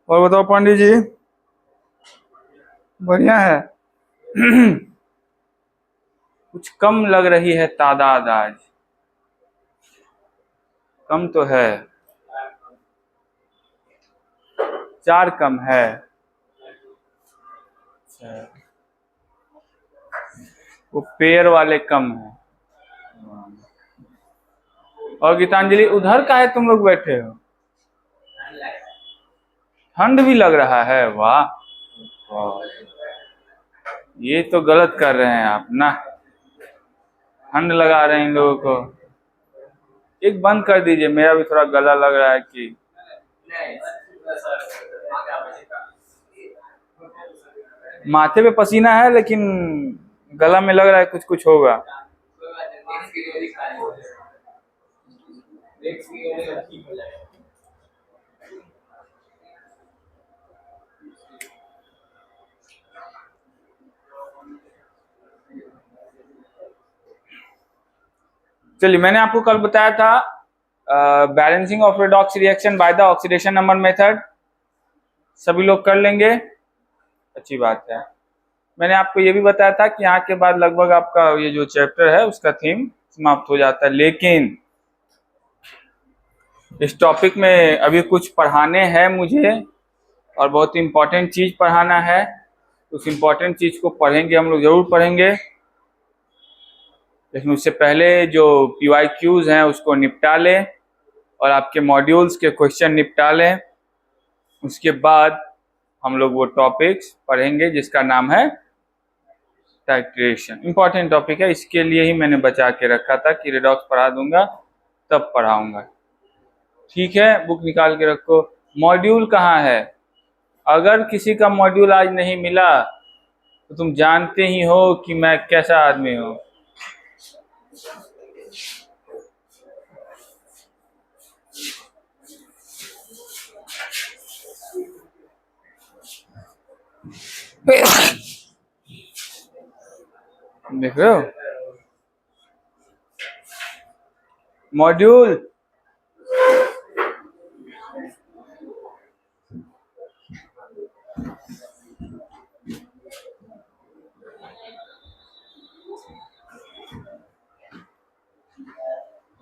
और बताओ पांडे जी। बढ़िया है। कुछ कम लग रही है तादाद आज। कम तो है। 4 कम है। वो पेयर वाले कम है। और गीतांजलि उधर का है, तुम लोग बैठे हो। ठंड भी लग रहा है, वाह वाह। ये तो गलत कर रहे हैं आप ना। ठंड लगा रहे हैं इन लोगों को। एक बंद कर दीजिए, मेरा भी थोड़ा गला लग रहा है कि माथे पे पसीना है, लेकिन गला में लग रहा है कुछ कुछ होगा। चलिए, मैंने आपको कल बताया था balancing of redox reaction by the oxidation number method. सभी लोग कर लेंगे, अच्छी बात है। मैंने आपको ये भी बताया था कि यहाँ के बाद लगभग आपका ये जो चैप्टर है उसका थीम समाप्त हो जाता है, लेकिन इस टॉपिक में अभी कुछ पढ़ाने हैं मुझे, और बहुत इंपॉर्टेंट चीज पढ़ाना है। उस इंपॉर्टेंट चीज को पढ़ेंगे, हम लोग जरूर पढ़ेंगे, लेकिन उससे पहले जो PYQs हैं उसको निपटा लें और आपके मॉड्यूल्स के क्वेश्चन निपटा लें। उसके बाद हम लोग वो टॉपिक्स पढ़ेंगे जिसका नाम है टाइट्रेशन। इंपॉर्टेंट टॉपिक है, इसके लिए ही मैंने बचा के रखा था कि रेडॉक्स पढ़ा दूंगा तब पढ़ाऊंगा। ठीक है, बुक निकाल के रखो। मॉड्यूल कहाँ है? अगर किसी का मॉड्यूल आज नहीं मिला तो तुम जानते ही हो कि मैं कैसा आदमी हूं। देख रहे हो मॉड्यूल?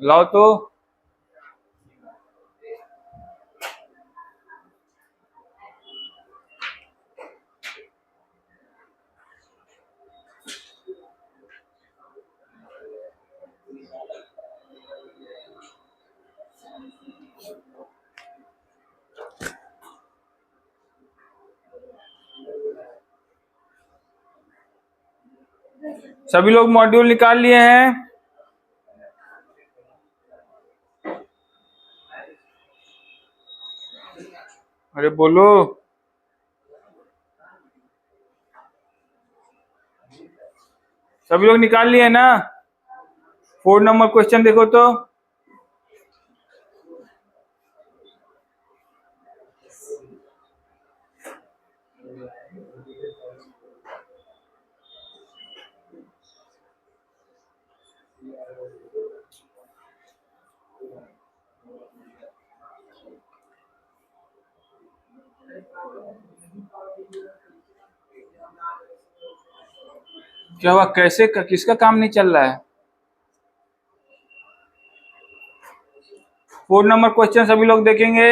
लाओ तो। सभी लोग मॉड्यूल निकाल लिए हैं? अरे बोलो। सभी लोग निकाल लिए ना? 4 नंबर क्वेश्चन देखो तो। क्या हुआ? कैसे किसका काम नहीं चल रहा है? 4 नंबर क्वेश्चन सभी लोग देखेंगे।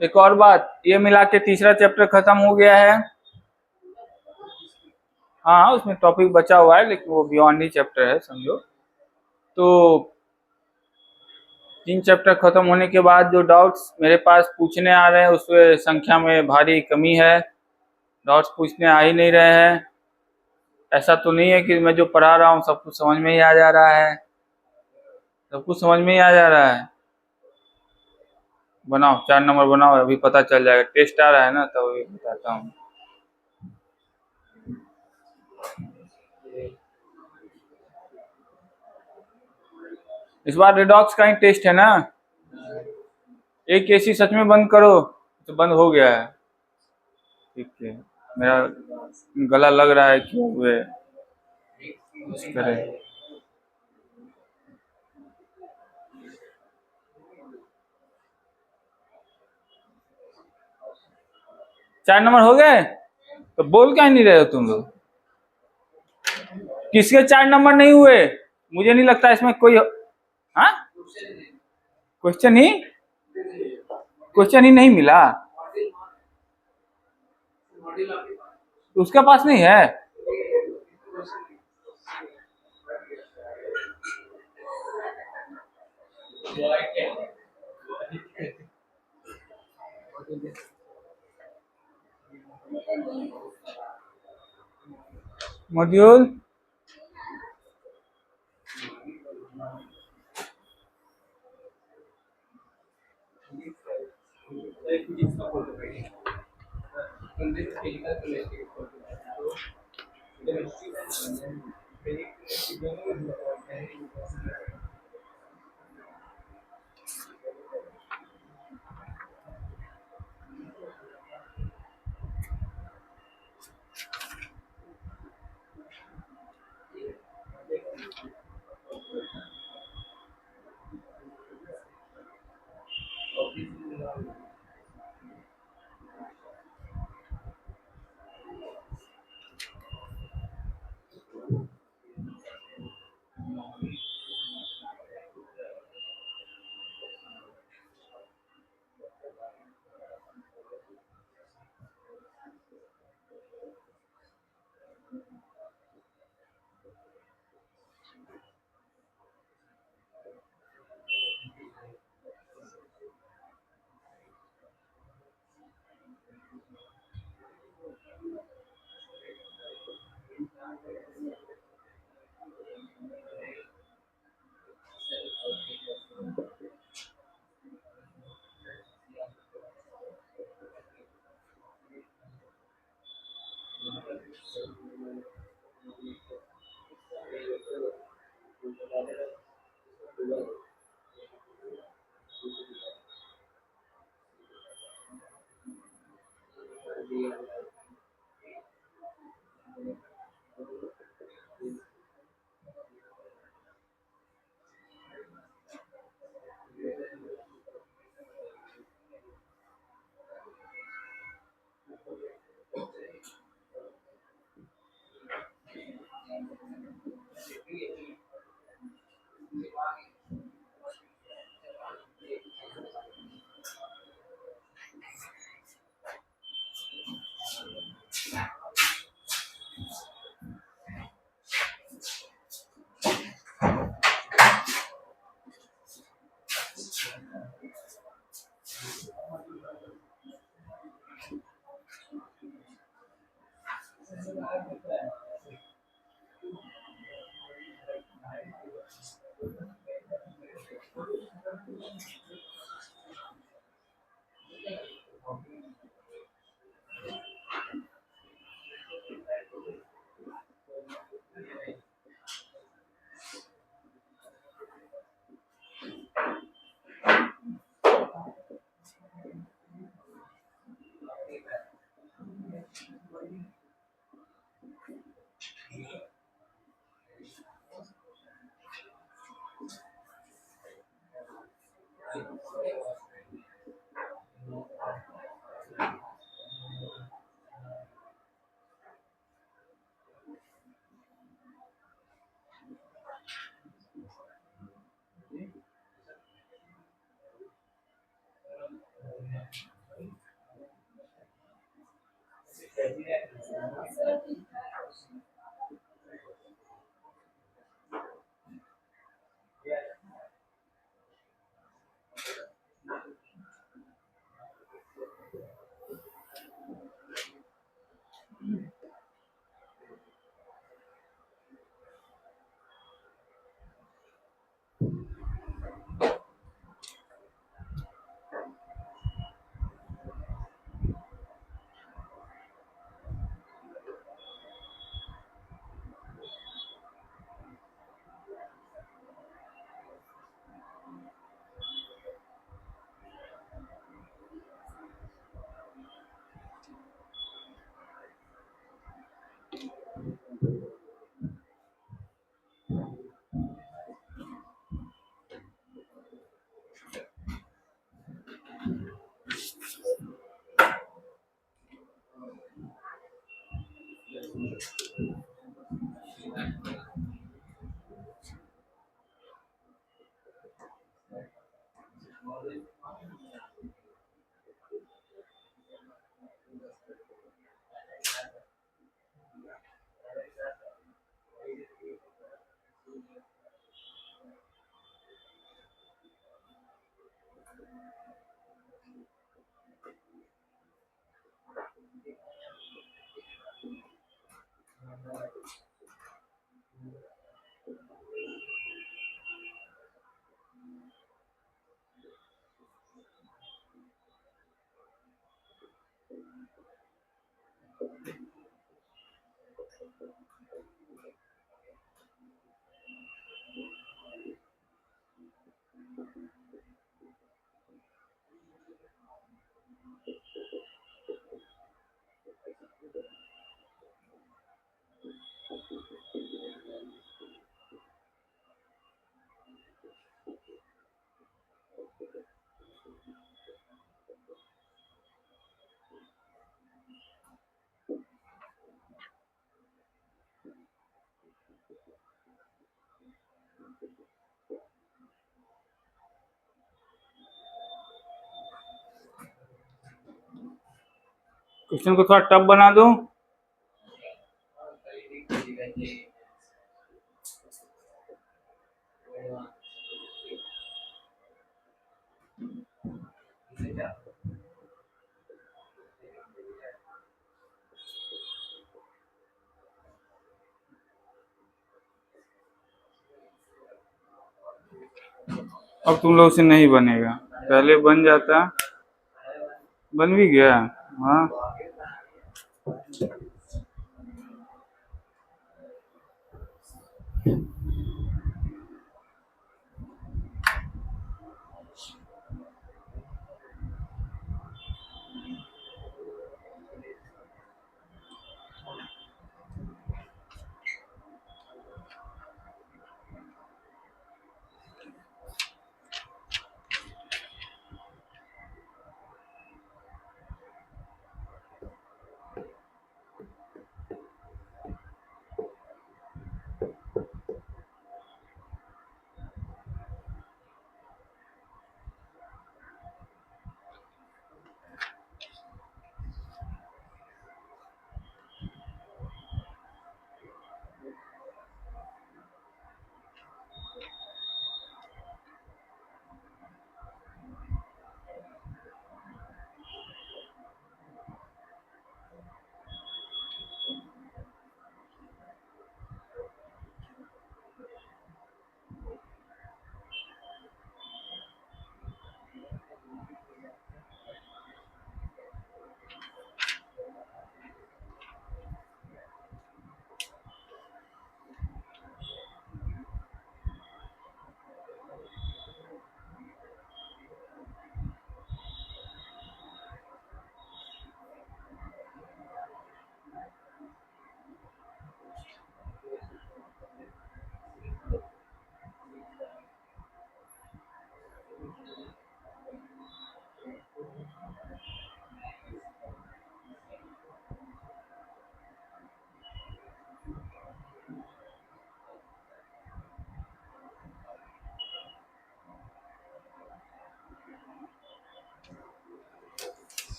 एक और बात, ये मिला के तीसरा चैप्टर खत्म हो गया है। हाँ, उसमें टॉपिक बचा हुआ है, लेकिन वो बियॉन्ड ही चैप्टर है समझो। तो 3 चैप्टर खत्म होने के बाद जो डाउट्स मेरे पास पूछने आ रहे हैं उसमें संख्या में भारी कमी है। डाउट्स पूछने आ ही नहीं रहे हैं। ऐसा तो नहीं है कि मैं जो पढ़ा रहा हूँ सब कुछ समझ में ही आ जा रहा है। सब कुछ समझ में ही आ जा रहा है। बनाओ 4 नंबर बनाओ, अभी पता चल जाएगा। टेस्ट आ रहा है ना, तो अभी बताता हूँ। इस बार रेडॉक्स का ही टेस्ट है ना। एक एसी सच में बंद करो। तो बंद हो गया है। ठीक है, मेरा गला लग रहा है कि हुए इस तरह। चार नंबर हो गए, तो बोल क्या नहीं रहे हो तुम लोग? किसके चार नंबर नहीं हुए? मुझे नहीं लगता इसमें कोई, हाँ, क्वेश्चन ही, क्वेश्चन ही नहीं मिला, उसके पास नहीं है। मॉड्यूल क्वेश्चन को थोड़ा टफ बना दूं। अब तुम लोग से नहीं बनेगा, पहले बन जाता। बन भी गया। हाँ,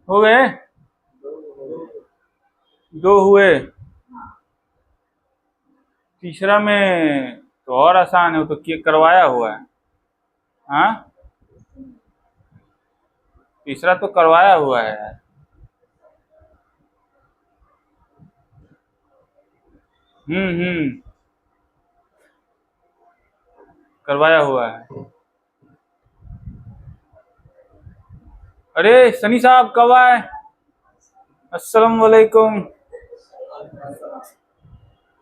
हो गए, 2 हुए। तीसरा में तो और आसान है, वो तो करवाया हुआ है। हाँ, तीसरा तो करवाया हुआ है यार। हम्म, करवाया हुआ है। अरे सनी साहब कब आए? अस्सलाम वालेकुम।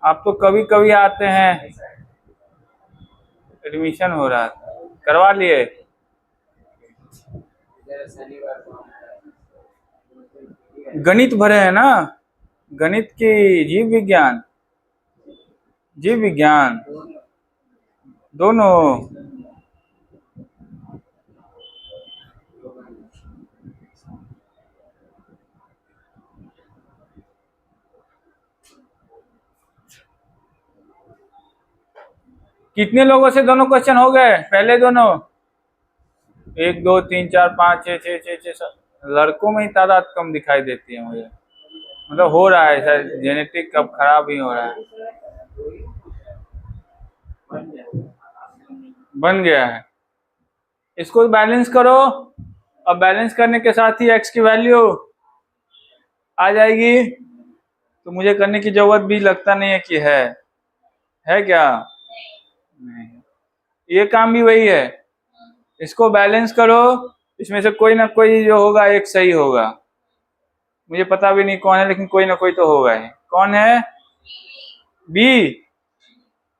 आप तो कभी कभी आते हैं। एडमिशन हो रहा था, करवा लिए? गणित भरे हैं ना, गणित की जीव विज्ञान, जीव विज्ञान दोनों। कितने लोगों से दोनों क्वेश्चन हो गए पहले दोनों? 1 2 3 4 5 6 6 6 6 7। लड़कों में ही तादाद कम दिखाई देती है मुझे, मतलब हो रहा है शायद जेनेटिक अब खराब ही हो रहा है। बन गया है, इसको बैलेंस करो। अब बैलेंस करने के साथ ही एक्स की वैल्यू आ जाएगी, तो मुझे करने की जरूरत भी लगता नहीं है कि है क्या? नहीं, ये काम भी वही है, इसको बैलेंस करो, इसमें से कोई ना कोई जो होगा एक सही होगा। मुझे पता भी नहीं कौन है, लेकिन कोई ना कोई तो होगा ही। कौन है? बी।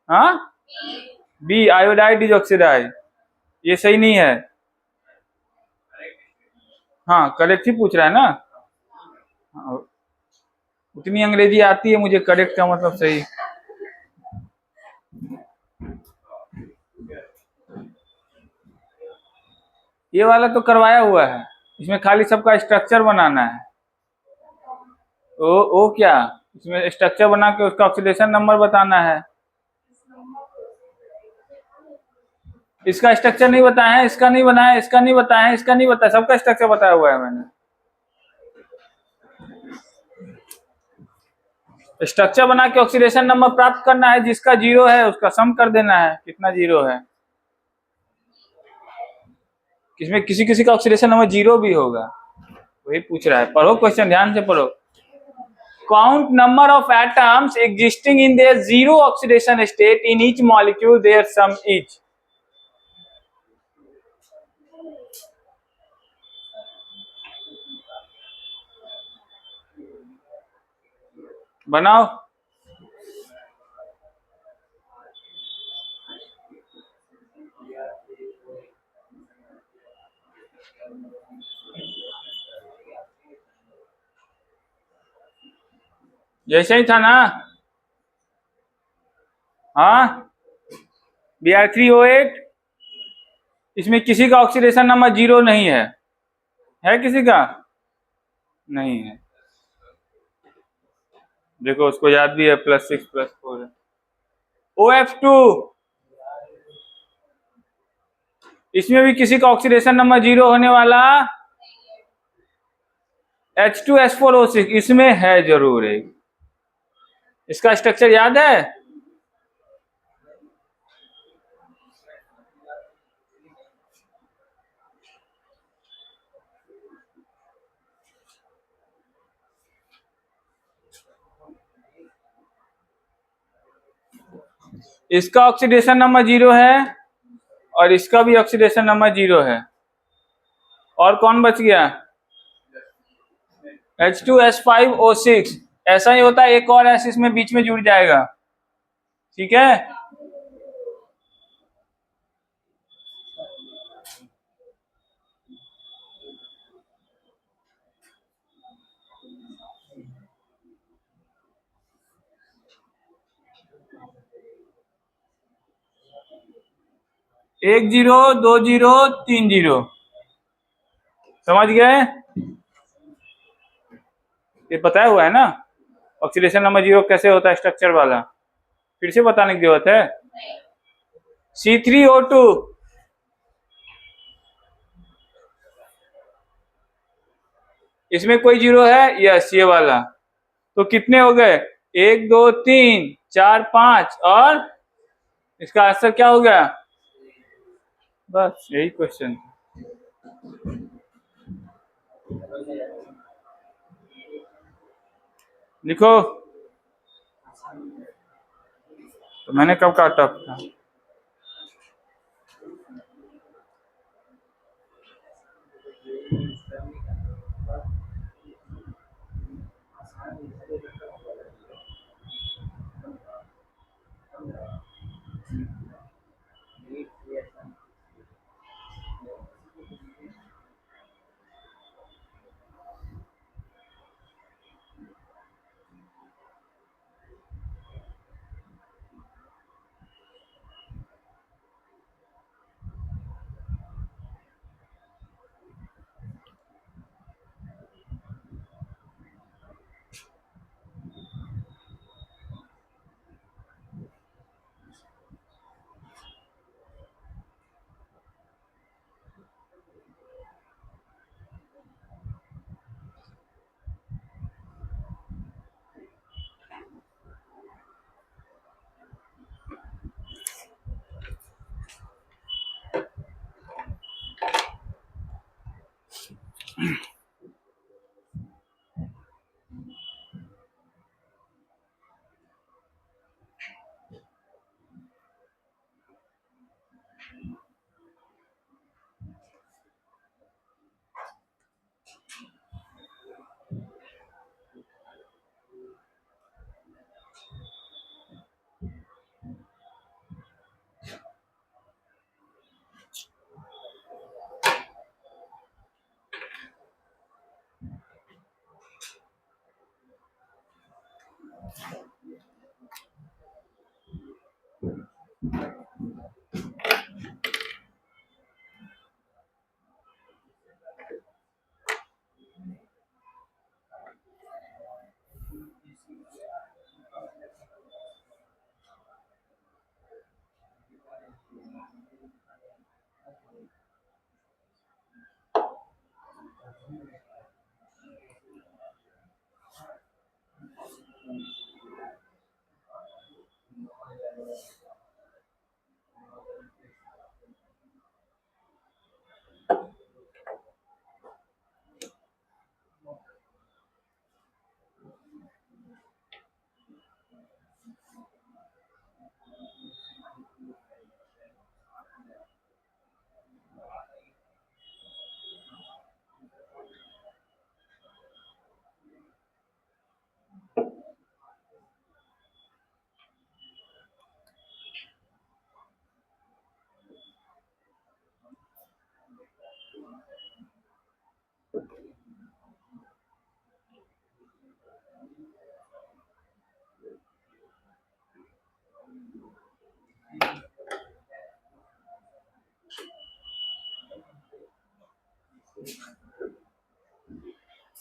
हाँ, बी आयोडाइड डिऑक्साइड, ये सही नहीं है। हाँ करेक्ट ही पूछ रहा है ना। हाँ, उतनी अंग्रेजी आती है मुझे, करेक्ट का मतलब सही। ये वाला तो करवाया हुआ है, इसमें खाली सबका स्ट्रक्चर बनाना है। ओ क्या, इसमें स्ट्रक्चर बना के उसका ऑक्सीडेशन नंबर बताना है। इसका स्ट्रक्चर नहीं बताया है, इसका नहीं बनाया, इसका नहीं बताया है, इसका नहीं बताया, सबका स्ट्रक्चर बताया हुआ है मैंने। स्ट्रक्चर बना के ऑक्सीडेशन नंबर प्राप्त करना है, जिसका जीरो है उसका सम कर देना है कितना जीरो है। इसमें किसी किसी का ऑक्सीडेशन नंबर जीरो भी होगा, वही पूछ रहा है। पढ़ो क्वेश्चन, ध्यान से पढ़ो। Count number of atoms existing in their zero oxidation state in each molecule, their sum is. बनाओ। जैसे ही था ना। हाँ, Br3O8, इसमें किसी का ऑक्सीडेशन नंबर जीरो नहीं है किसी का? नहीं है। देखो उसको याद भी है, +6 +4 है। OF2, इसमें भी किसी का ऑक्सीडेशन नंबर जीरो होने वाला। H2S4O6, इसमें है जरूर एक। इसका स्ट्रक्चर याद है? इसका ऑक्सीडेशन नंबर जीरो है और इसका भी ऑक्सीडेशन नंबर जीरो है। और कौन बच गया? H2S5O6। ऐसा ही होता है, एक और एस इसमें बीच में जुड़ जाएगा। ठीक है, एक जीरो, दो जीरो, तीन जीरो। समझ गए? ये बताया हुआ है ना ऑक्सीडेशन नंबर जीरो कैसे होता है स्ट्रक्चर वाला, फिर से बताने की जरूरत है? C3O2, इसमें कोई जीरो है? यस, ये वाला। तो कितने हो गए? 1 2 3 4 5, और इसका आंसर क्या हो गया? बस यही क्वेश्चन। लिखो। तो मैंने कब काटा था?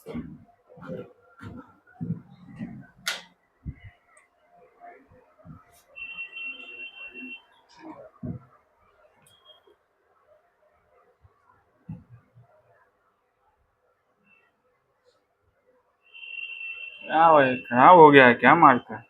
क्या भाई, खराब हो गया है क्या मार्कर?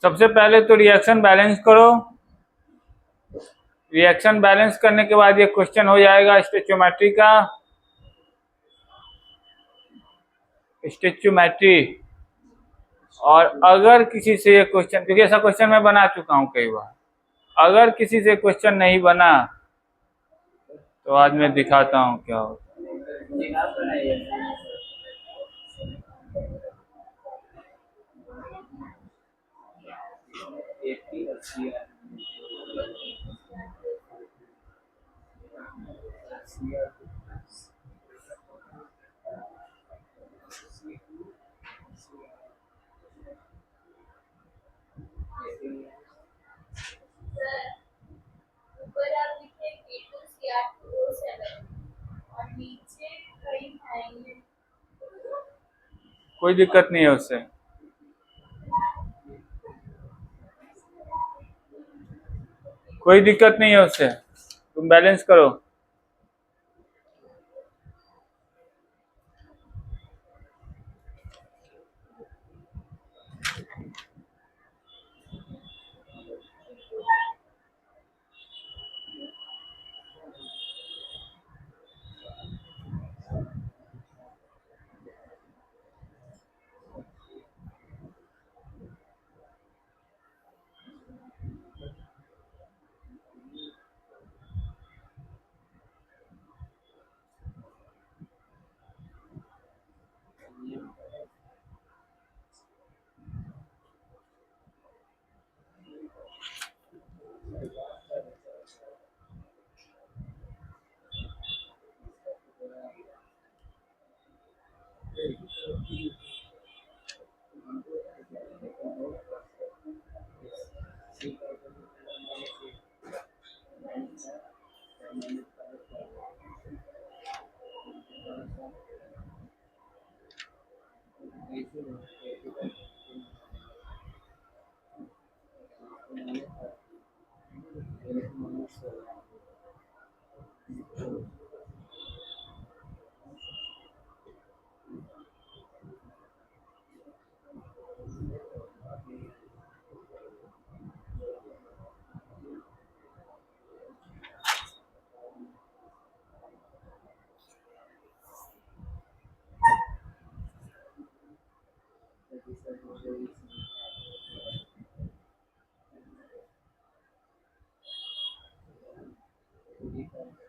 सबसे पहले तो रिएक्शन बैलेंस करो। रिएक्शन बैलेंस करने के बाद ये क्वेश्चन हो जाएगा स्टोइचियोमेट्री का। स्टोइचियोमेट्री। और अगर किसी से ये क्वेश्चन, क्योंकि ऐसा क्वेश्चन मैं बना चुका हूं कई बार, अगर किसी से क्वेश्चन नहीं बना तो आज मैं दिखाता हूं क्या होता है। कोई दिक्कत नहीं है उससे। कोई दिक्कत नहीं है उससे, तुम बैलेंस करो।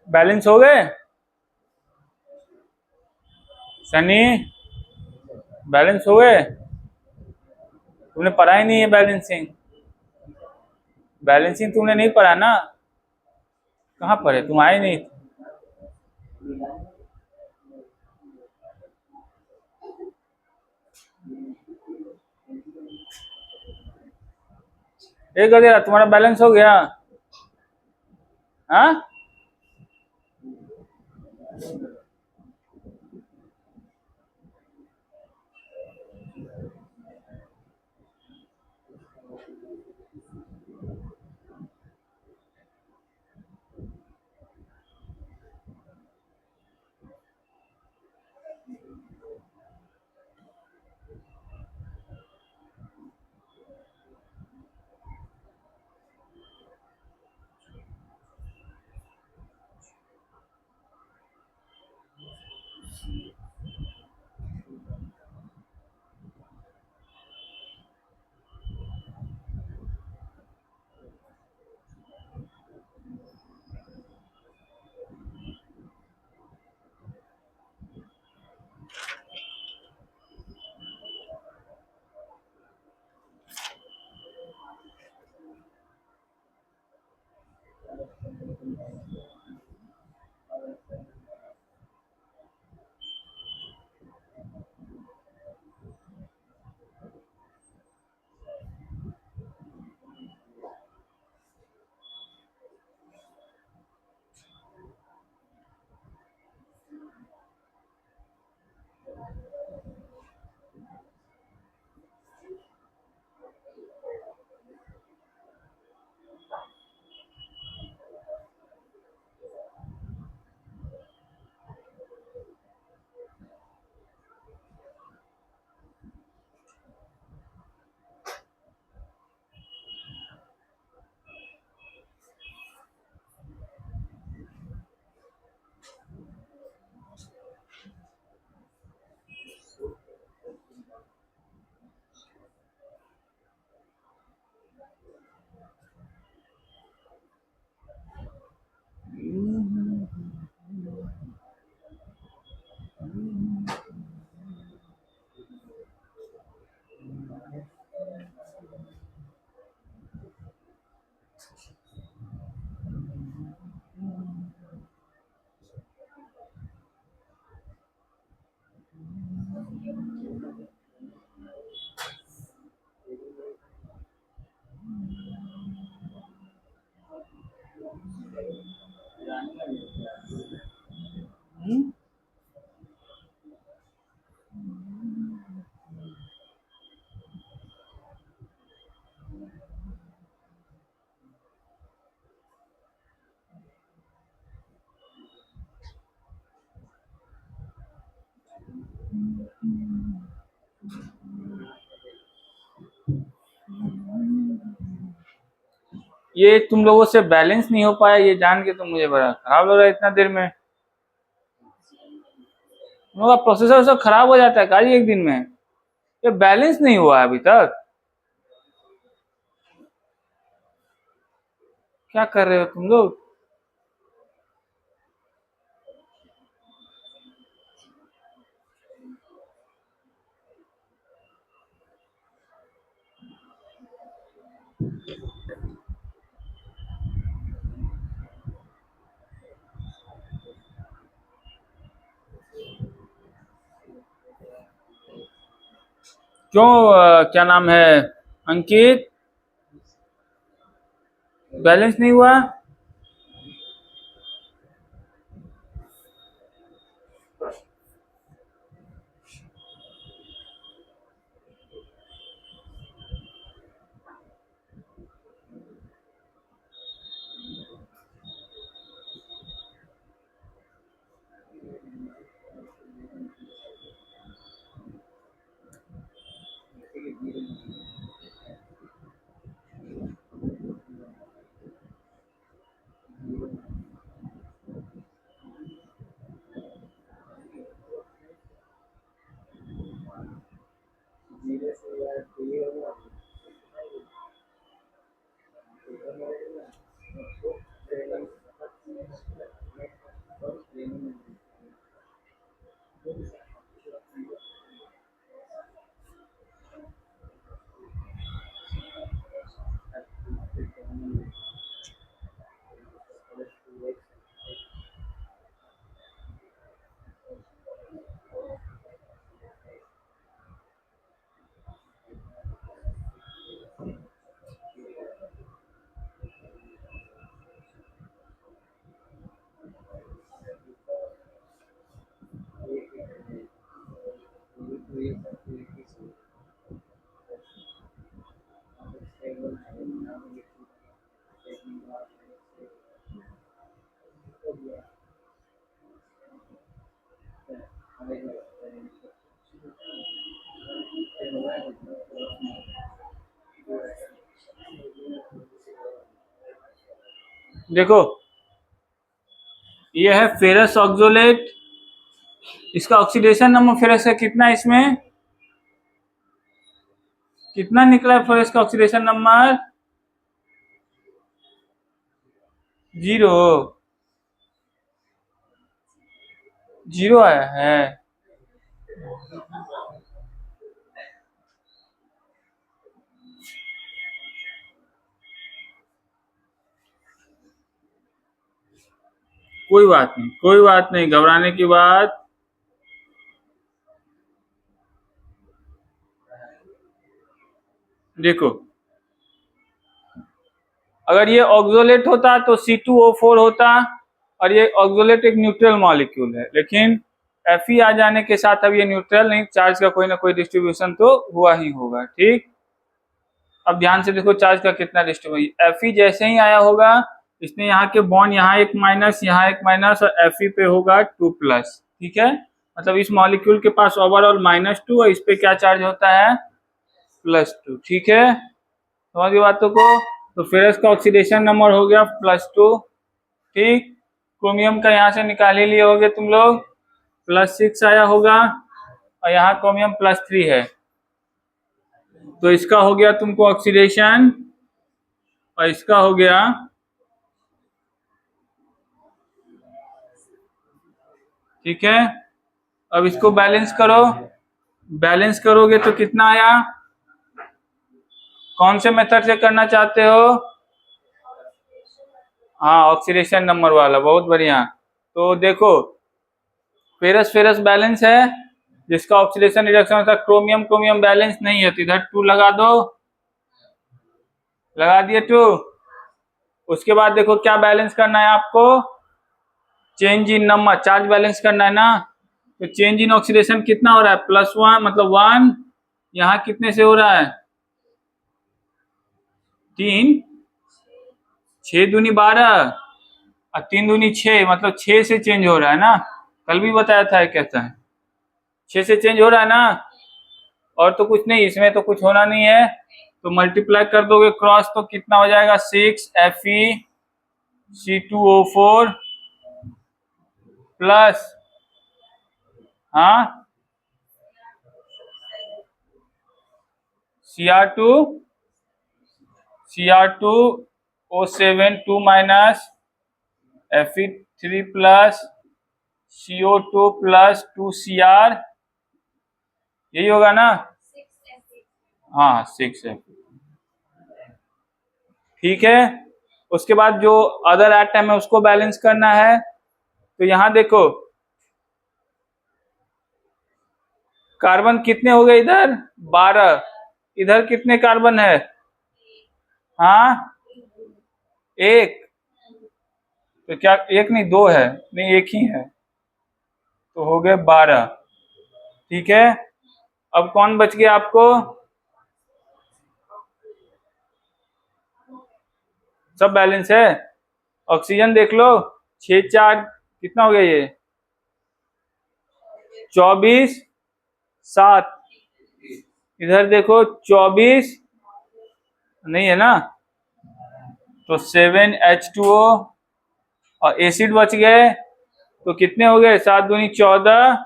बैलेंस हो गए सनी? बैलेंस हो गए? तुमने पढ़ा ही नहीं है बैलेंसिंग। बैलेंसिंग तुमने नहीं पढ़ा ना? कहाँ पढ़े, तुम आए नहीं। एक गधेरा, तुम्हारा बैलेंस हो गया? हाँ, ये तुम लोगों से बैलेंस नहीं हो पाया, ये जान के तो मुझे बड़ा खराब लग रहा है इतना देर में। तुम लोग का प्रोसेसर सब खराब हो जाता है काजी एक दिन में? ये बैलेंस नहीं हुआ है अभी तक, क्या कर रहे हो तुम लोग? क्यों क्या नाम है अंकित, बैलेंस नहीं हुआ? देखो ये है फेरस ऑक्सोलेट, इसका ऑक्सीडेशन नंबर फेरस का कितना है, इसमें कितना निकला है फेरस का ऑक्सीडेशन नंबर? 0, 0 आया है। कोई बात नहीं, कोई बात नहीं, घबराने की बात। देखो अगर ये ऑक्सोलेट होता तो C2O4 होता, और ये ऑक्सोलेट एक न्यूट्रल मॉलिक्यूल है, लेकिन Fe आ जाने के साथ अब ये न्यूट्रल नहीं, चार्ज का कोई ना कोई डिस्ट्रीब्यूशन तो हुआ ही होगा। ठीक, अब ध्यान से देखो चार्ज का कितना डिस्ट्रीब्यूशन। Fe जैसे ही आया होगा, इसने यहाँ के बॉन्ड, यहाँ एक माइनस, यहाँ एक माइनस, और Fe पे होगा 2+। ठीक है, मतलब इस मॉलिक्यूल के पास ओवरऑल -2 और इस पे क्या चार्ज होता है, +2। ठीक है, समझ गए बातों को? तो फेरस का ऑक्सीडेशन नंबर हो गया +2। ठीक, क्रोमियम का यहाँ से निकाल ही लिए होगे तुम लोग, +6 आया होगा, और यहाँ क्रोमियम +3 है, तो इसका हो गया तुमको ऑक्सीडेशन, और इसका हो गया, ठीक है। अब इसको बैलेंस करो, बैलेंस करोगे तो कितना आया? कौन से मेथड से करना चाहते हो? हाँ, ऑक्सीडेशन नंबर वाला, बहुत बढ़िया। तो देखो फेरस फेरस बैलेंस है, जिसका ऑक्सीडेशन रिडक्शन होता है। क्रोमियम क्रोमियम बैलेंस नहीं है, तो इधर 2 लगा दो, लगा दिए 2। उसके बाद देखो क्या बैलेंस करना है आपको, change in number, charge balance करना है ना। तो चेंज इन ऑक्सीडेशन कितना हो रहा है, +1 मतलब 1, यहाँ कितने से हो रहा है, 3, 6 दूनी 12 और 3 दूनी 6, मतलब 6 से चेंज हो रहा है ना, कल भी बताया था कैसा है, 6 से चेंज हो रहा है ना, और तो कुछ नहीं, इसमें तो कुछ होना नहीं है। तो मल्टीप्लाई कर दोगे क्रॉस तो कितना हो जाएगा 6 FeC2O4 प्लस हाँ Cr2O7 2 minus Fe3 plus CO2 plus 2Cr, यही होगा ना? हाँ 6 है, ठीक है। उसके बाद जो अदर एटम है उसको बैलेंस करना है। तो यहां देखो कार्बन कितने हो गए इधर 12, इधर कितने कार्बन है? हाँ एक, तो क्या एक नहीं दो है? नहीं एक ही है, तो हो गए 12, ठीक है। अब कौन बच गया आपको? सब बैलेंस है। ऑक्सीजन देख लो 6 4 कितना हो गया ये 24 7, इधर देखो 24 नहीं है ना, तो 7H2O और एसिड बच गए, तो कितने हो गए 7 दूनी 14,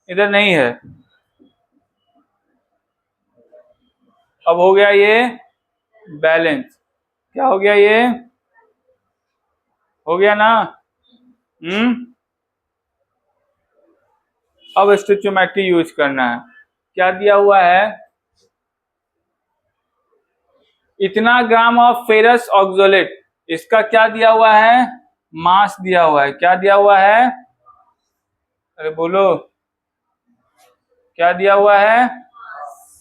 इधर नहीं है। अब हो गया ये बैलेंस, क्या हो गया ये? हो गया ना? अब स्टोइचोमेट्री यूज करना है। क्या दिया हुआ है? इतना ग्राम ऑफ फेरस ऑक्सोलेट, इसका क्या दिया हुआ है? मास दिया हुआ है। क्या दिया हुआ है? अरे बोलो, क्या दिया हुआ है?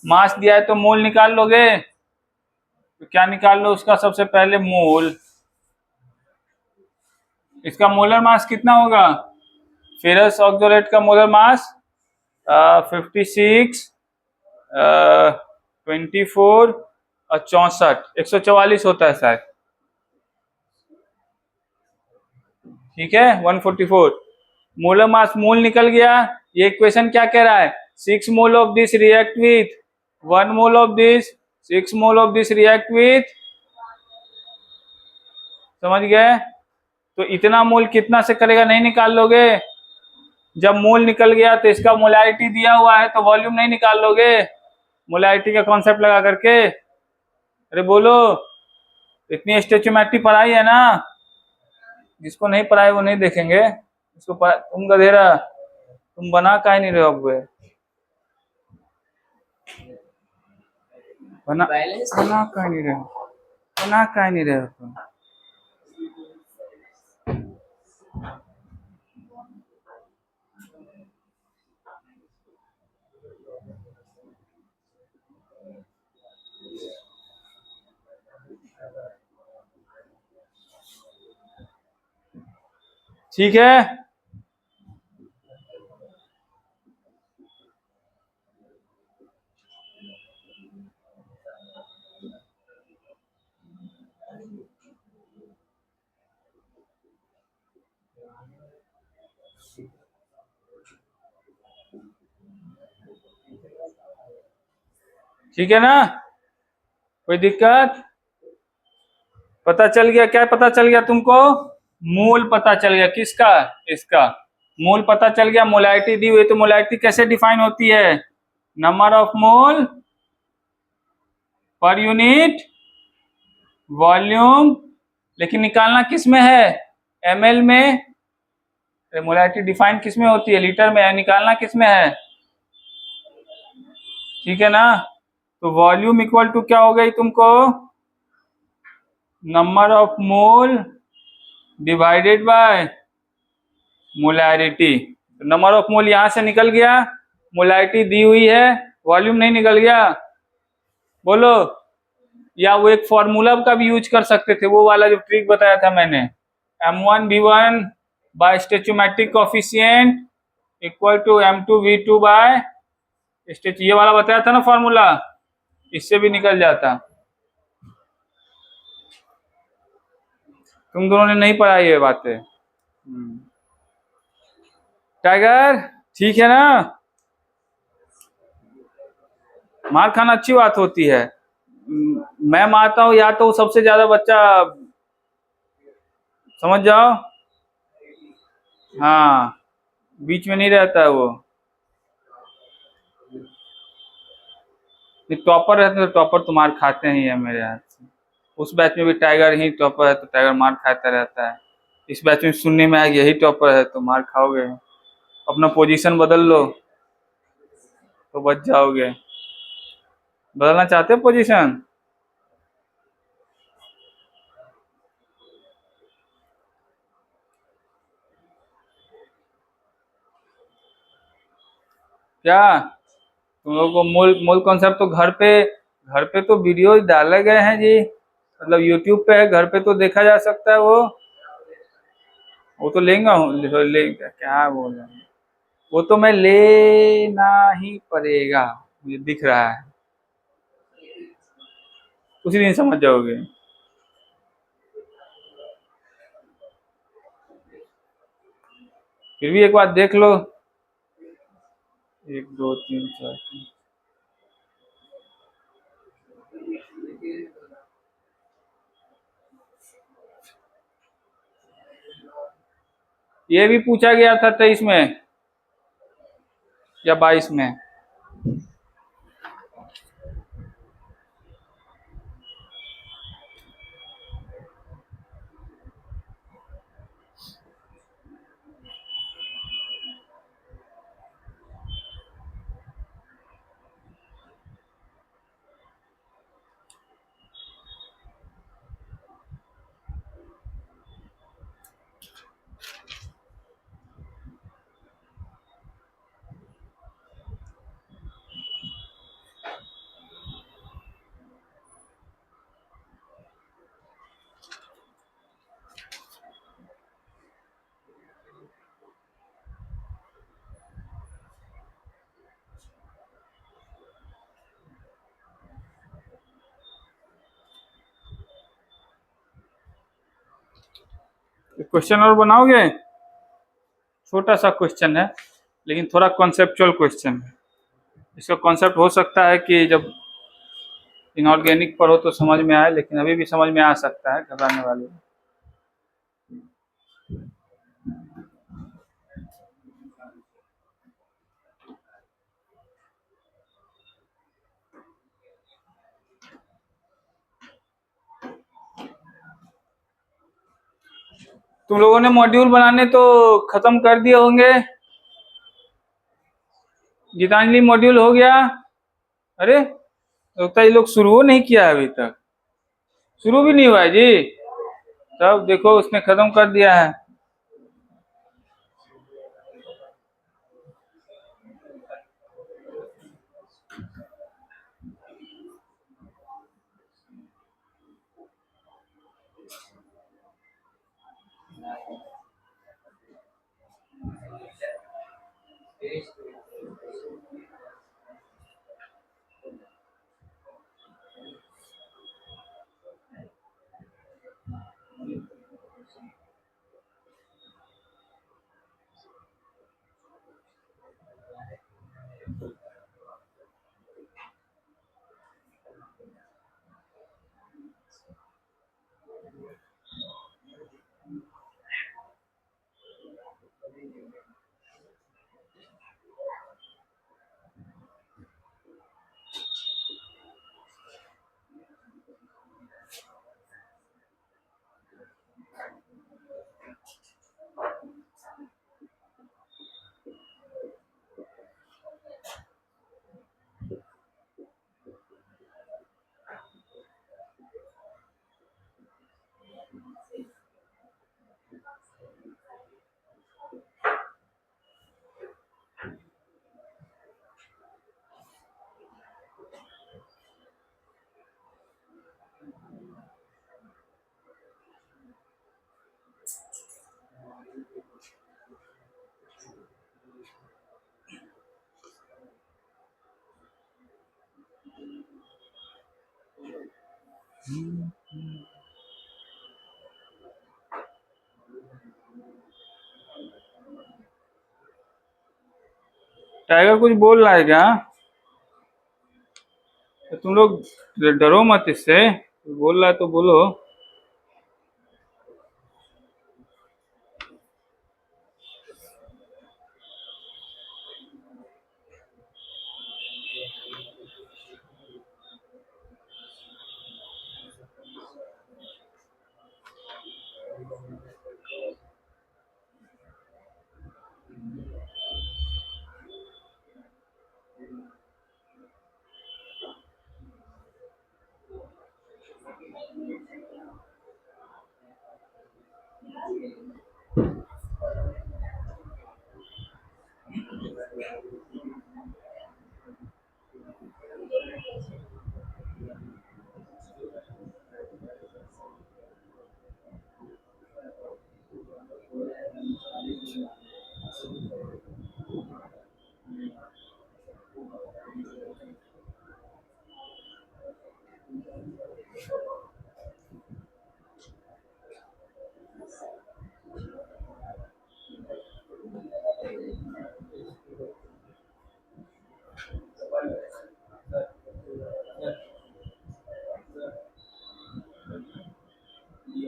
मास दिया है, तो मोल निकाल लोगे? तो क्या निकाल लो उसका? सबसे पहले मोल, इसका मोलर मास कितना होगा? फेरस ऑक्सोलेट का मोलर मास 56 24 और 64 144 होता है शायद, ठीक है 144 मोलर मास। मोल निकल गया। ये इक्वेशन क्या कह रहा है? 6 mole of this react with 1 mole of this, 6 mole of this react with, समझ गए? तो इतना मोल कितना से करेगा नहीं निकाल लोगे? जब मोल निकल गया तो इसका मोलैरिटी दिया हुआ है, तो वॉल्यूम नहीं निकाल लोगे मोलैरिटी का कॉन्सेप्ट लगा करके? अरे बोलो, इतनी स्टोइचोमेट्री पढ़ाई है ना, जिसको नहीं पढ़ाई वो नहीं देखेंगे, इसको तुम गधेरा तुम बना का ही नहीं रहे हो, अब बना का नहीं रहे हो, बना का नहीं रहे हो तुम। ठीक है, ठीक है ना? कोई दिक्कत? पता चल गया? क्या पता चल गया तुमको? मोल पता चल गया किसका? इसका मोल पता चल गया। मोलैरिटी दी हुई, तो मोलैरिटी कैसे डिफाइन होती है? Number of mole per unit volume, लेकिन निकालना किस में है? ml में। मोलैरिटी डिफाइन किस में होती है? लीटर में। निकालना किस में है? ठीक है ना? तो वॉल्यूम इक्वल टू क्या हो गई तुमको? Number of mole divided by molarity. Number of mole यहां से निकल गया, मोलैरिटी दी हुई है, वॉल्यूम नहीं निकल गया? बोलो। या वो एक फॉर्मूला का भी यूज कर सकते थे, वो वाला जो ट्रिक बताया था मैंने, M1V1 by stoichiometric coefficient equal to M2V2 by stoich, ये वाला बताया था ना फॉर्मूला, इससे भी निकल जाता। तुम दोनों ने नहीं पढ़ा ये बातें। टाइगर ठीक है ना? मार खाना अच्छी बात होती है। मैं मारता हूँ या तो सबसे ज्यादा बच्चा, समझ जाओ। हाँ, बीच में नहीं रहता है वो। टॉपर रहते तो टॉपर तो मार खाते ही है मेरे हाथ से। उस बैच में भी टाइगर ही टॉपर है तो टाइगर मार खाता रहता है। इस बैच में सुनने में आया यही टॉपर है तो मार खाओगे। अपना पोजीशन बदल लो तो बच जाओगे। बदलना चाहते हो पोजीशन? क्या तुम लोगों को मूल मूल कॉन्सेप्ट तो घर पे तो वीडियो डाले गए हैं जी। मतलब यूट्यूब पे है, घर पे तो देखा जा सकता है वो तो लेंगा लेंगे, क्या बोल रहे हैं। वो तो मैं लेना ही पड़ेगा, मुझे दिख रहा है। उसी दिन समझ जाओगे। फिर भी एक बार देख लो। 1 2 3 4। ये भी पूछा गया था 23 में या 22 में। क्वेश्चन और बनाओगे? छोटा सा क्वेश्चन है लेकिन थोड़ा कॉन्सेप्चुअल क्वेश्चन है। इसका कॉन्सेप्ट हो सकता है कि जब इनऑर्गेनिक पर हो तो समझ में आए, लेकिन अभी भी समझ में आ सकता है, घबराने वाली। तुम लोगों ने मॉड्यूल बनाने तो खत्म कर दिए होंगे। गीतांजलि मॉड्यूल हो गया? अरे, लगता है ये लोग शुरू नहीं किया है अभी तक। शुरू भी नहीं हुआ है जी। तब देखो उसने खत्म कर दिया है। टाइगर कुछ बोल रहा है क्या? तो तुम लोग डरो मत इससे, बोल रहा है तो बोलो।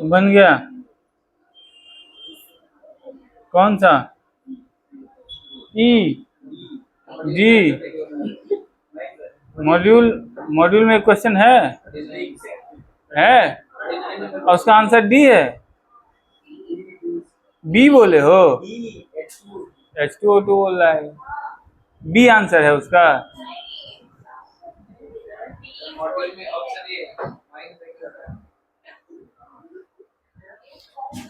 बन गया? कौन सा? ई जी मॉड्यूल? मॉड्यूल में क्वेश्चन है और उसका आंसर डी है। बी बोले हो? H2O2 बोल रहा है, बी आंसर है उसका।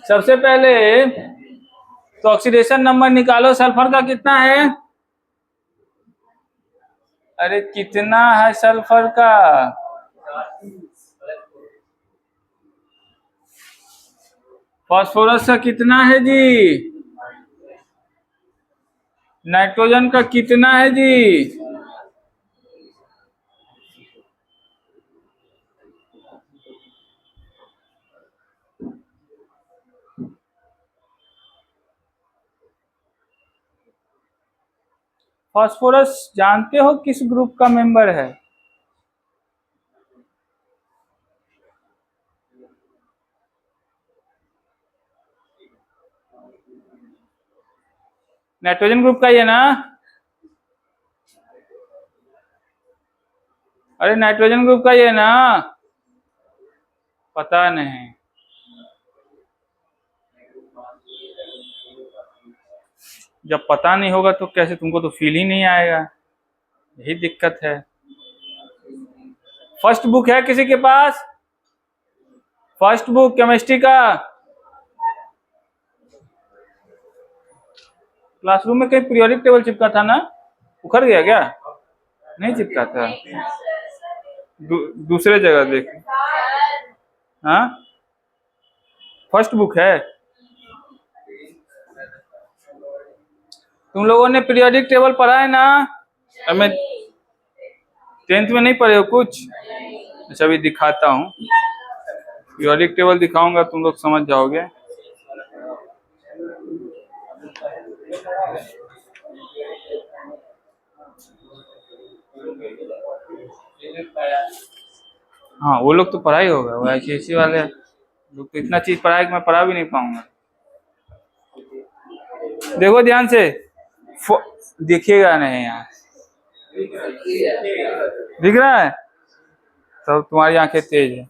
सबसे पहले तो ऑक्सीडेशन नंबर निकालो, सल्फर का कितना है? अरे कितना है सल्फर का? फास्फोरस का कितना है जी? नाइट्रोजन का कितना है जी? फास्फोरस जानते हो किस ग्रुप का मेंबर है? नाइट्रोजन ग्रुप का ही है ना? अरे नाइट्रोजन ग्रुप का ही है ना? पता नहीं। जब पता नहीं होगा तो कैसे, तुमको तो फील ही नहीं आएगा, यही दिक्कत है। फर्स्ट बुक है किसी के पास? फर्स्ट बुक केमिस्ट्री का? क्लासरूम में कहीं पीरियोडिक टेबल चिपका था ना? उखड़ गया क्या? नहीं चिपका था। दूसरे जगह देख। हाँ फर्स्ट बुक है। तुम लोगों ने पीरियोडिक टेबल पढ़ा है ना? मैं 10th में नहीं पढ़े हो कुछ? अच्छा अभी दिखाता हूँ, पीरियोडिक टेबल दिखाऊंगा, तुम लोग समझ जाओगे। हाँ वो लोग तो पढ़ा ही होगा, वो ICSE वाले लोग तो इतना चीज पढ़ा है कि मैं पढ़ा भी नहीं पाऊंगा। देखो ध्यान से, दिखेगा नहीं यहाँ, दिख रहा है? तो तुम्हारी आंखें तेज है।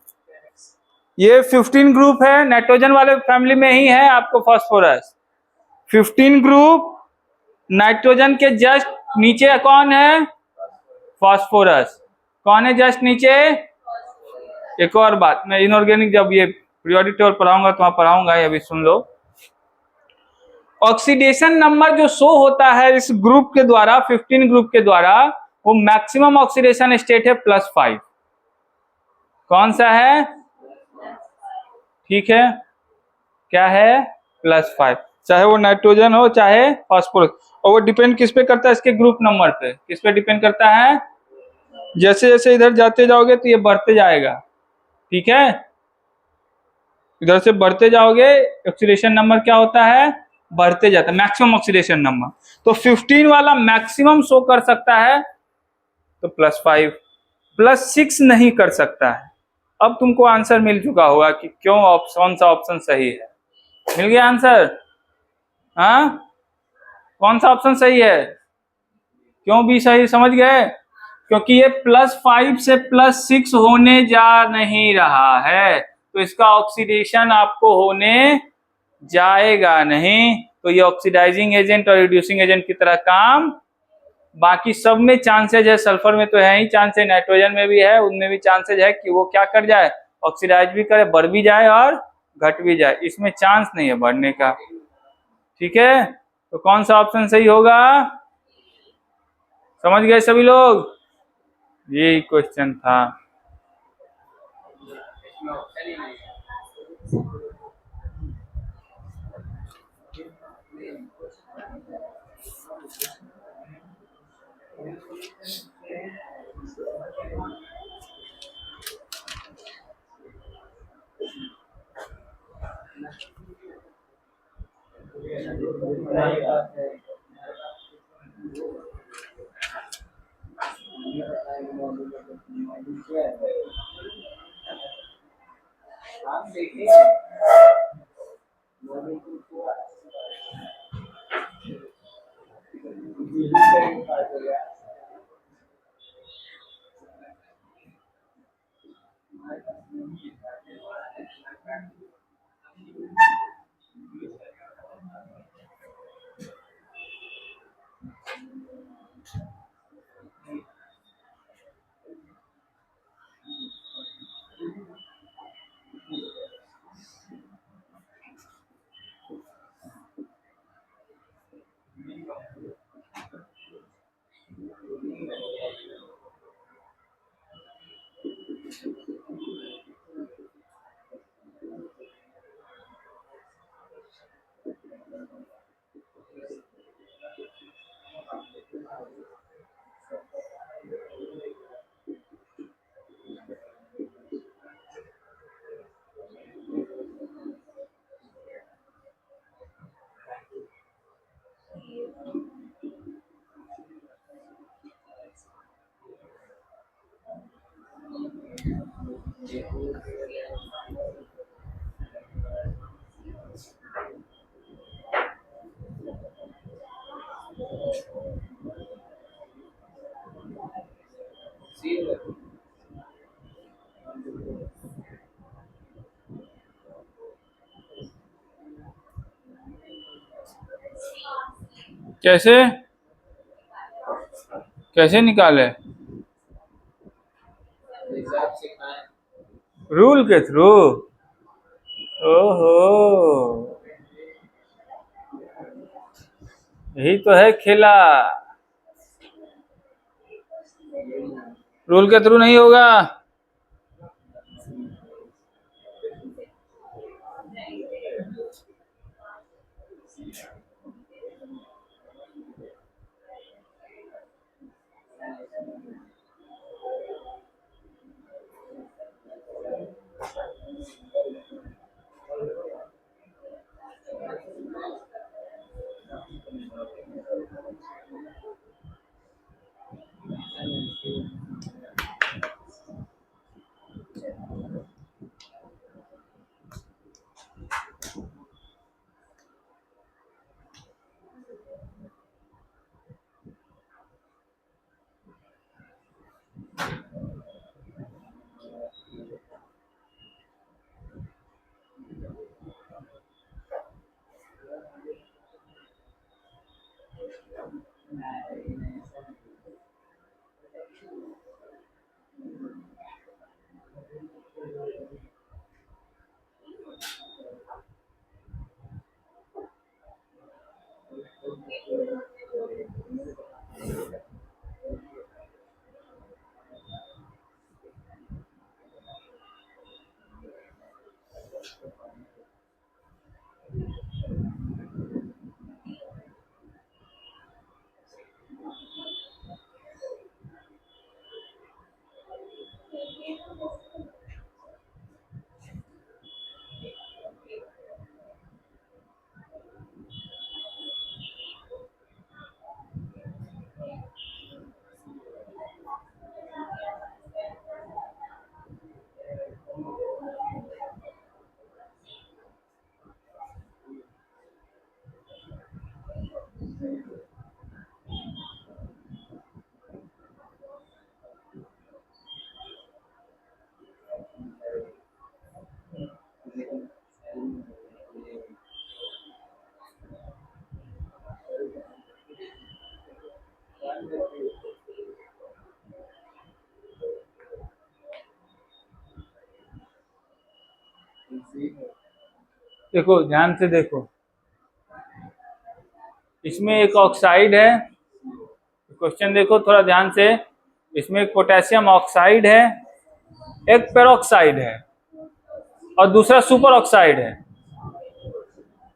ये 15 ग्रुप है, नाइट्रोजन वाले फैमिली में ही है आपको फास्फोरस। 15 ग्रुप, नाइट्रोजन के जस्ट नीचे कौन है? फास्फोरस। कौन है जस्ट नीचे? एक और बात, मैं इनऑर्गेनिक जब ये पीरियोडिक टेबल पढ़ाऊंगा तो वहां पढ़ाऊंगा, अभी सुन लो। ऑक्सीडेशन नंबर जो शो होता है इस ग्रुप के द्वारा, 15 ग्रुप के द्वारा, वो मैक्सिमम ऑक्सीडेशन स्टेट है +5। कौन सा है? ठीक है, क्या है? +5। चाहे वो नाइट्रोजन हो चाहे फास्फोरस, और वो डिपेंड किस पे करता है? इसके ग्रुप नंबर पे। किस पे डिपेंड करता है? जैसे जैसे इधर जाते जाओगे तो ये बढ़ते जाएगा, ठीक है? इधर से बढ़ते जाओगे, ऑक्सीडेशन नंबर क्या होता है? बढ़ते जाता है, मैक्सिमम ऑक्सीडेशन नंबर। तो 15 वाला मैक्सिमम शो कर सकता है, तो +5 +6 नहीं कर सकता है। अब तुमको आंसर मिल चुका होगा कि क्यों कौन सा ऑप्शन सही है। मिल गया आंसर? हाँ, कौन सा ऑप्शन सही है? क्यों भी सही, समझ गए? क्योंकि ये +5 से +6 होने जा नहीं रहा है, तो इसका ऑक्सीडेशन आपको होने जाएगा नहीं। तो ये ऑक्सीडाइजिंग एजेंट और रिड्यूसिंग एजेंट की तरह काम, बाकी सब में चांसेज है। सल्फर में तो है ही चांसेज, नाइट्रोजन में भी है, उनमें भी चांसेज है कि वो क्या कर जाए, ऑक्सीडाइज भी करे, बढ़ भी जाए और घट भी जाए। इसमें चांस नहीं है बढ़ने का। ठीक है, तो कौन सा ऑप्शन सही होगा? समझ गए सभी लोग? यही क्वेश्चन था। कैसे कैसे निकाले? रूल के थ्रू? ओहो, यही तो है खेला। रूल के थ्रू नहीं होगा। देखो ध्यान से देखो, इसमें एक ऑक्साइड है, क्वेश्चन देखो थोड़ा ध्यान से, इसमें एक पोटेशियम ऑक्साइड है, एक पेरोक्साइड है और दूसरा सुपर ऑक्साइड है।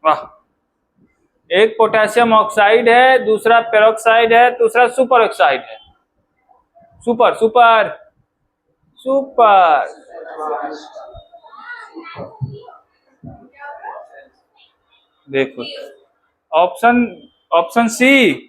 वाह, एक पोटेशियम ऑक्साइड है, दूसरा पेरोक्साइड है, दूसरा सुपर ऑक्साइड है। Super super super. देखो ऑप्शन, ऑप्शन सी।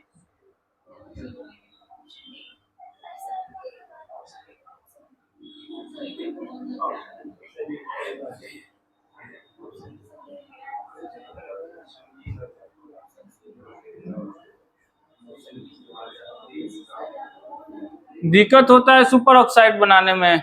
दिक्कत होता है सुपर ऑक्साइड बनाने में।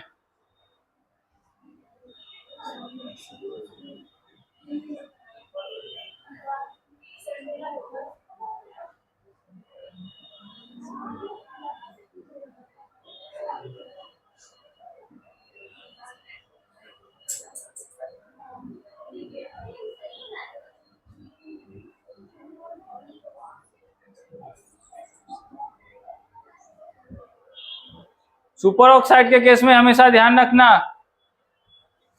सुपर ऑक्साइड के केस में हमेशा ध्यान रखना,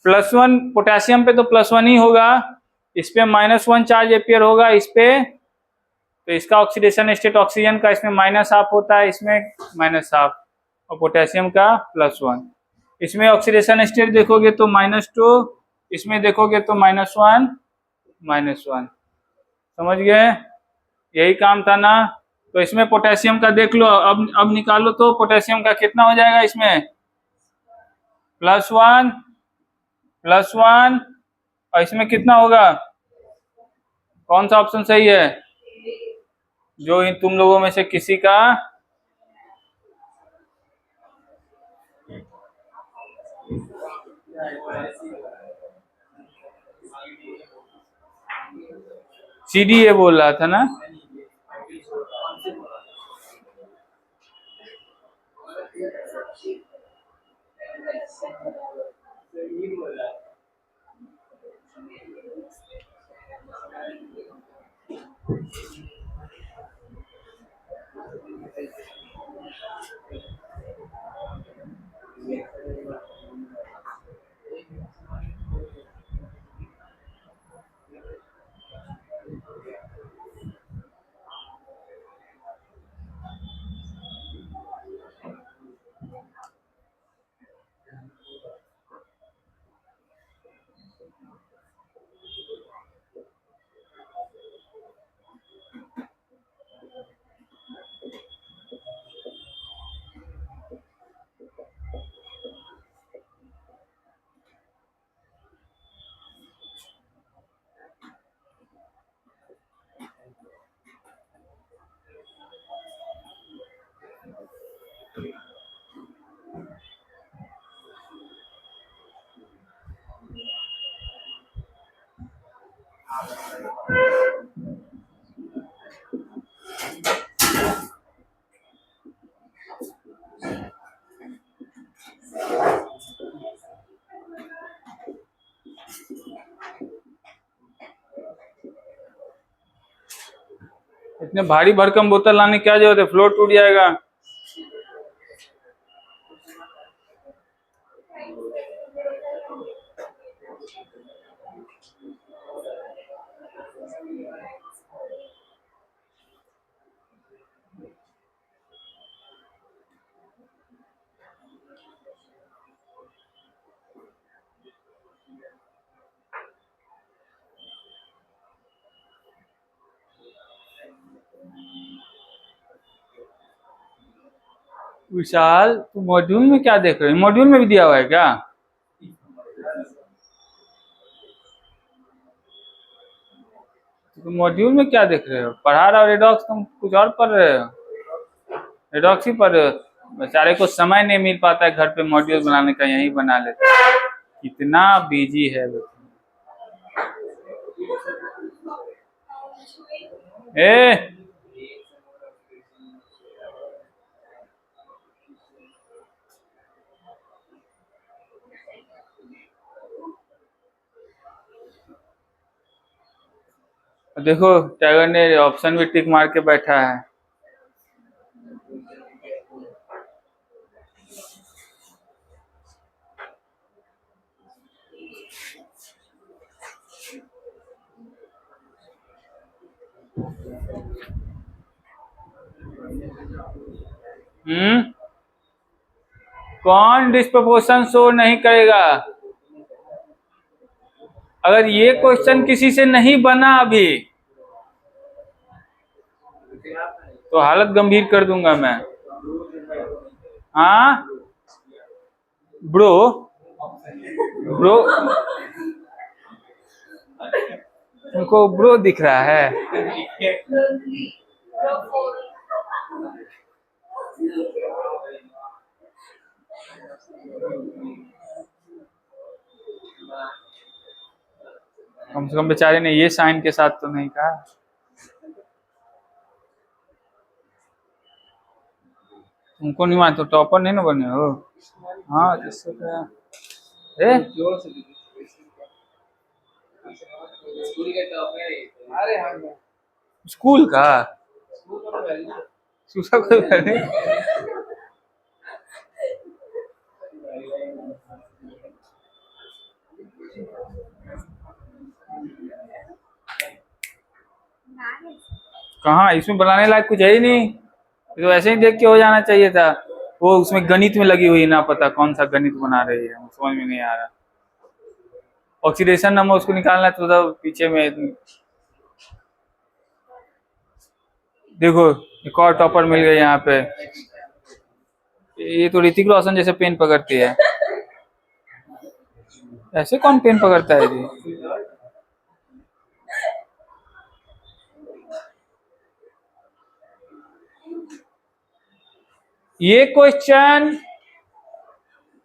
+1 पोटेशियम पे तो +1 ही होगा, इस पे -1 चार्ज एपियर होगा इस पे, तो इसका ऑक्सीडेशन स्टेट ऑक्सीजन का इसमें -½ होता है, इसमें -½ और पोटेशियम का +1। इसमें ऑक्सीडेशन स्टेट देखोगे तो -2, इसमें देखोगे तो -1 -1। समझ गए, यही काम था ना। तो इसमें पोटेशियम का देख लो, अब निकालो तो पोटेशियम का कितना हो जाएगा इसमें, +1 +1, और इसमें कितना होगा, कौन सा ऑप्शन सही है, जो इन तुम लोगों में से किसी का CDA बोल रहा था ना। इतने भारी भरकम बोतल लाने की क्या जरूरत है, फ्लोर टूट जाएगा। विशाल, तुम मॉड्यूल में क्या देख रहे हो, मॉड्यूल में भी दिया हुआ है क्या, तुम मॉड्यूल में क्या देख रहे हो, पढ़ा रहा हो रेडॉक्स, तुम कुछ और पढ़ रहे हो, रेडॉक्स ही पढ़ रहे हो। बेचारे को समय नहीं मिल पाता है घर पे मॉड्यूल बनाने का, यही बना लेते हैं, कितना बिजी है वो। ए देखो टाइगर ने ऑप्शन भी टिक मार के बैठा है। कौन डिस्प्रपोर्शन शो नहीं करेगा? अगर ये क्वेश्चन किसी से नहीं बना अभी तो हालत गंभीर कर दूंगा मैं। हाँ ब्रो, ब्रो तुमको ब्रो दिख रहा है? कम से कम बेचारे ने ये साइन के साथ तो नहीं कहा। तुमको नहीं मानते, टॉपर नहीं ना बने हो? हाँ जिससे क्या स्कूल का सूसा कोई नहीं। कहाँ इसमें बनाने लायक कुछ है ही नहीं, तो ऐसे ही देख के हो जाना चाहिए था। वो उसमें गणित में लगी हुई, ना पता कौन सा गणित बना रही है, समझ में नहीं आ रहा। ऑक्सीडेशन नंबर उसको निकालना है तो पीछे में देखो एक और टॉपर मिल गया यहाँ पे। ये तो ऋतिक रोशन जैसे पेन पकड़ती है। ऐसे कौन पेन पकड़ता है जी? ये क्वेश्चन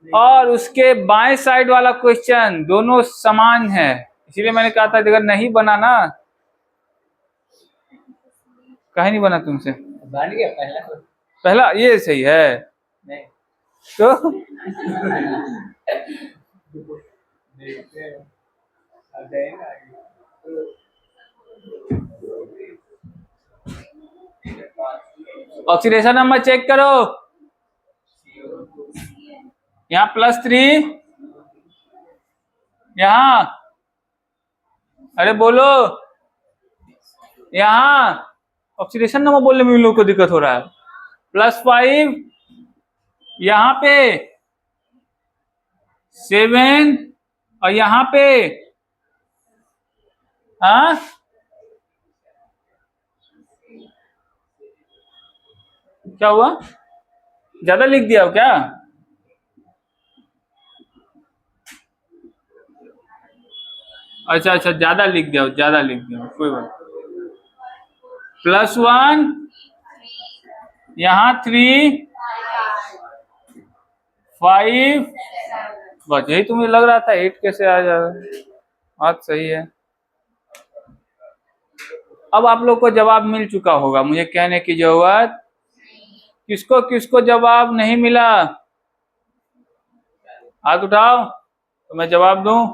और उसके बाएं साइड वाला क्वेश्चन दोनों समान है, इसीलिए मैंने कहा था अगर नहीं बना ना। कहीं नहीं बना तुमसे? बन गया पहला ये सही है नहीं तो ऑक्सीडेशन नंबर चेक करो। यहाँ +3, यहाँ अरे बोलो, यहाँ ऑक्सीडेशन नंबर बोलने में लोगों को दिक्कत हो रहा है। +5 यहाँ पे 7 और यहाँ पे हाँ क्या हुआ? ज्यादा लिख दिया हो क्या? अच्छा अच्छा ज्यादा लिख दिया हो, ज्यादा लिख दिया हो, कोई बात। +1 यहाँ 3 5 बस यही तुम्हें लग रहा था 8 कैसे आ जा रहा है। बात सही है। अब आप लोग को जवाब मिल चुका होगा, मुझे कहने की जरूरत। किसको किसको जवाब नहीं मिला हाथ उठाओ तो मैं जवाब दूं।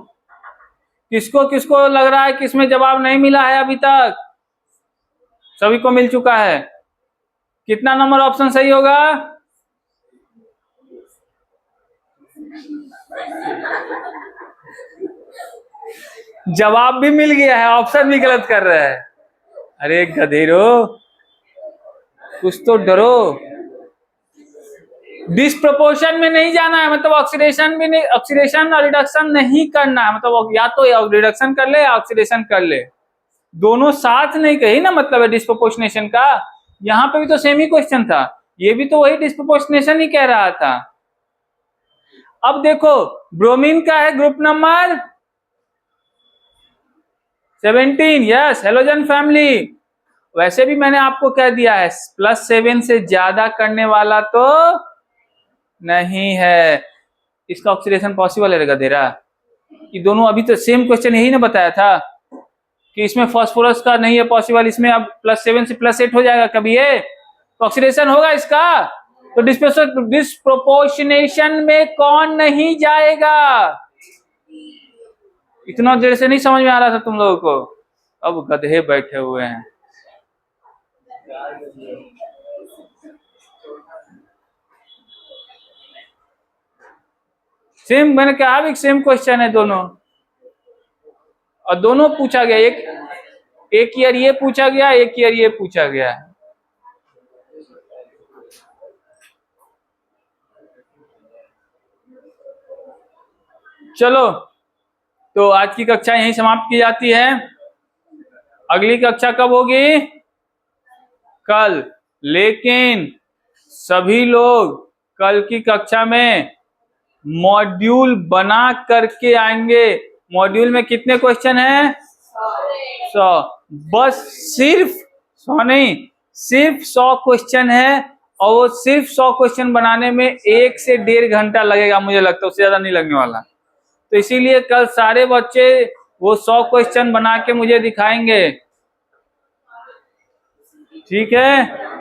किसको किसको लग रहा है कि इसमें जवाब नहीं मिला है अभी तक? सभी को मिल चुका है। कितना नंबर ऑप्शन सही होगा? जवाब भी मिल गया है, ऑप्शन भी गलत कर रहा है। अरे गधेरो कुछ तो डरो। डिस्प्रपोर्शन में नहीं जाना है, मतलब ऑक्सीडेशन भी नहीं, ऑक्सीडेशन और रिडक्शन नहीं करना है। मतलब या तो रिडक्शन कर ले या ऑक्सीडेशन कर ले, दोनों साथ नहीं कही ना, मतलब है डिस्प्रपोर्शनेशन का। यहाँ पे भी तो सेम ही क्वेश्चन था, ये भी तो वही डिस्प्रपोर्शनेशन ही कह रहा था। अब देखो ब्रोमीन का है group number 17, yes halogen family. वैसे भी मैंने आपको कह दिया है +7 से ज्यादा करने वाला तो नहीं है, इसका ऑक्सीडेशन पॉसिबल है गधेरा। ये दोनों अभी तो सेम क्वेश्चन यही ना बताया था कि इसमें फास्फोरस का नहीं है पॉसिबल, इसमें अब +7 से +8 हो जाएगा कभी ये तो ऑक्सीडेशन होगा इसका। तो डिस्प्रोपोर्शनेशन में कौन नहीं जाएगा? इतना देर से नहीं समझ में आ रहा था तुम लोगों को? अब गधे बैठे हुए हैं। सेम, मैंने कहा भी सेम क्वेश्चन है दोनों, और दोनों पूछा गया, एक ईयर ये पूछा गया, एक ईयर ये पूछा गया। चलो, तो आज की कक्षा यहीं समाप्त की जाती है। अगली कक्षा कब होगी? कल। लेकिन सभी लोग कल की कक्षा में मॉड्यूल बना करके आएंगे। मॉड्यूल में कितने क्वेश्चन हैं? 100। बस सिर्फ 100 नहीं, सिर्फ 100 क्वेश्चन है, और वो सिर्फ 100 क्वेश्चन बनाने में 1 से 1.5 घंटा लगेगा, मुझे लगता है उससे ज्यादा नहीं लगने वाला। तो इसीलिए कल सारे बच्चे वो 100 क्वेश्चन बना के मुझे दिखाएंगे। ठीक है।